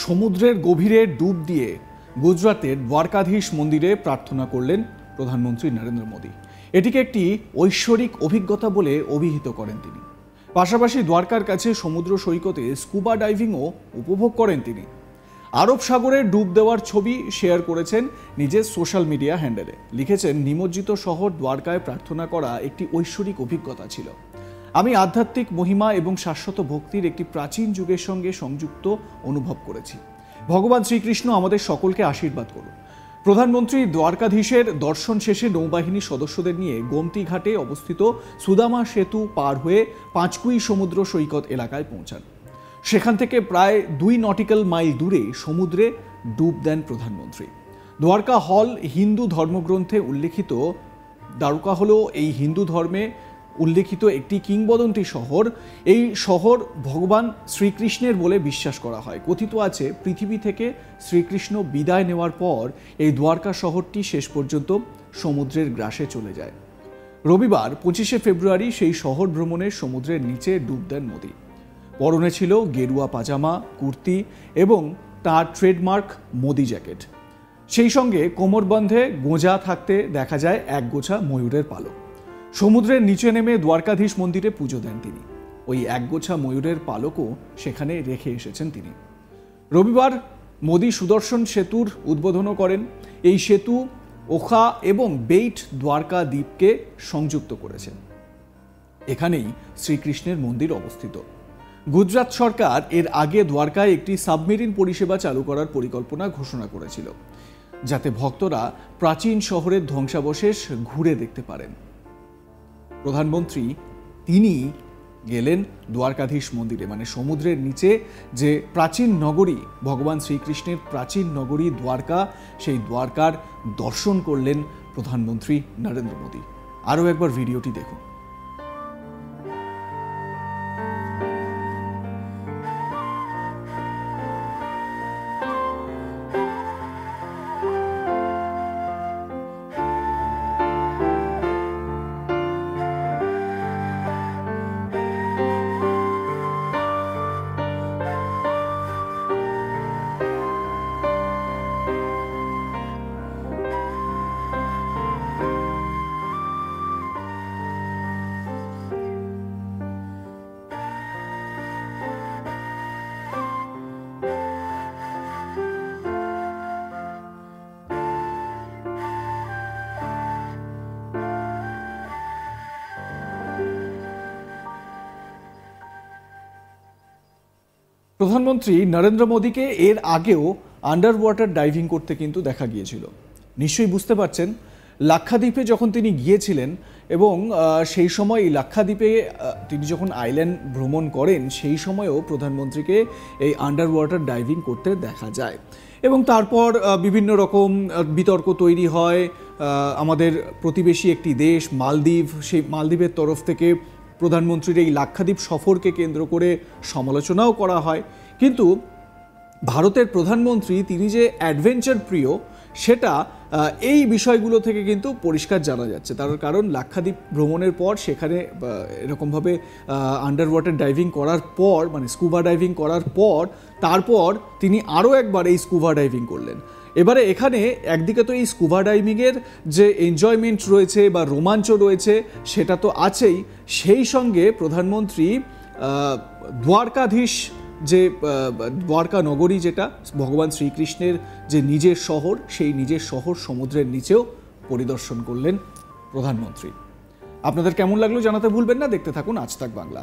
সমুদ্রের গভীরে ডুব দিয়ে গুজরাতের দ্বারকাধীশ মন্দিরে প্রার্থনা করলেন প্রধানমন্ত্রী নরেন্দ্র মোদী। এটিকে একটি ঐশ্বরিক অভিজ্ঞতা বলে অভিহিত করেন তিনি। পাশাপাশি দ্বারকার কাছে সমুদ্র সৈকতে স্কুবা ডাইভিংও উপভোগ করেন তিনি। আরব সাগরে ডুব দেওয়ার ছবি শেয়ার করেছেন নিজের সোশ্যাল মিডিয়া হ্যান্ডেলে। লিখেছেন, নিমজ্জিত শহর দ্বারকায় প্রার্থনা করা একটি ঐশ্বরিক অভিজ্ঞতা ছিল। আমি আধ্যাত্মিক মহিমা এবং শাশ্বত ভক্তির একটি প্রাচীন যুগের সঙ্গে সংযুক্ত অনুভব করেছি। ভগবান শ্রীকৃষ্ণ আমাদের সকলকে আশীর্বাদ করুন। প্রধানমন্ত্রী দ্বারকাধীশের দর্শন শেষে নৌবাহিনী সদস্যদের নিয়ে গোমতী ঘাটে অবস্থিত সুদামা সেতু পার হয়ে পাঁচকুই সমুদ্র সৈকত এলাকায় পৌঁছান। সেখান থেকে প্রায় 2 নটিক্যাল মাইল দূরে সমুদ্রে ডুব দেন প্রধানমন্ত্রী। দ্বারকা হল হিন্দু ধর্মগ্রন্থে উল্লেখিত। দ্বারকা হল এই হিন্দু ধর্মে উল্লেখিত একটি কিংবদন্তি শহর। এই শহর ভগবান শ্রীকৃষ্ণের বলে বিশ্বাস করা হয়। কথিত আছে, পৃথিবী থেকে শ্রীকৃষ্ণ বিদায় নেওয়ার পর এই দ্বারকা শহরটি শেষ পর্যন্ত সমুদ্রের গ্রাসে চলে যায়। রবিবার 25শে ফেব্রুয়ারি সেই শহর ভ্রমণের সমুদ্রের নিচে ডুব দেন মোদী। পরনে ছিল গেরুয়া পাজামা, কুর্তি এবং তার ট্রেডমার্ক মোদি জ্যাকেট। সেই সঙ্গে কোমরবন্ধে গোঁজা থাকতে দেখা যায় একগোছা ময়ূরের পালক। সমুদ্রের নিচে নেমে দ্বারকাধীশ মন্দিরে পুজো দেন তিনি। ওই একগোছা ময়ূরের পালকও সেখানে রেখে এসেছেন তিনি। রবিবার মোদী সুদর্শন সেতুর উদ্বোধনও করেন। এই সেতু ওখা এবং বেইট দ্বারকা দ্বীপকে সংযুক্ত করেছেন। এখানেই শ্রীকৃষ্ণের মন্দির অবস্থিত। গুজরাট সরকার এর আগে দ্বারকায় একটি সাবমেরিন পরিষেবা চালু করার পরিকল্পনা ঘোষণা করেছিল, যাতে ভক্তরা প্রাচীন শহরের ধ্বংসাবশেষ ঘুরে দেখতে পারেন। প্রধানমন্ত্রী তিনি গেলেন দ্বারকাধীশ মন্দিরে, মানে সমুদ্রের নিচে যে প্রাচীন নগরী, ভগবান শ্রীকৃষ্ণের প্রাচীন নগরী দ্বারকা, সেই দ্বারকার দর্শন করলেন প্রধানমন্ত্রী নরেন্দ্র মোদী। আরও একবার ভিডিওটি দেখুন। প্রধানমন্ত্রী নরেন্দ্র মোদীকে এর আগেও আন্ডার ওয়াটার ডাইভিং করতে কিন্তু দেখা গিয়েছিল। নিশ্চয়ই বুঝতে পারছেন, লাক্ষাদ্বীপে যখন তিনি গিয়েছিলেন এবং সেই সময় লাক্ষাদ্বীপে তিনি যখন আইল্যান্ড ভ্রমণ করেন, সেই সময়ও প্রধানমন্ত্রীকে এই আন্ডার ওয়াটার ডাইভিং করতে দেখা যায়। এবং তারপর বিভিন্ন রকম বিতর্ক তৈরি হয়। আমাদের প্রতিবেশী একটি দেশ মালদ্বীপ, সেই মালদ্বীপের তরফ থেকে প্রধানমন্ত্রীর এই লাক্ষাদ্বীপ সফরকে কেন্দ্র করে সমালোচনাও করা হয়। কিন্তু ভারতের প্রধানমন্ত্রী তিনি যে অ্যাডভেঞ্চার প্রিয়, সেটা এই বিষয়গুলো থেকে কিন্তু পরিষ্কার জানা যাচ্ছে। তার কারণ লাক্ষাদ্বীপ ভ্রমণের পর সেখানে এরকমভাবে আন্ডার ওয়াটার ডাইভিং করার পর, মানে স্কুবা ডাইভিং করার পর, তারপর তিনি আরও একবার এই স্কুবা ডাইভিং করলেন। এবারে এখানে একদিকে তো এই স্কুবা ডাইভিংয়ের যে এনজয়মেন্ট রয়েছে বা রোমাঞ্চ রয়েছে, সেটা তো আছেই। সেই সঙ্গে প্রধানমন্ত্রী দ্বারকাধীশ যে দ্বারকা নগরী, যেটা ভগবান শ্রীকৃষ্ণের যে নিজের শহর, সেই নিজের শহর সমুদ্রের নিচেও পরিদর্শন করলেন প্রধানমন্ত্রী। আপনাদের কেমন লাগলো জানাতে ভুলবেন না। দেখতে থাকুন আজ তাক বাংলা।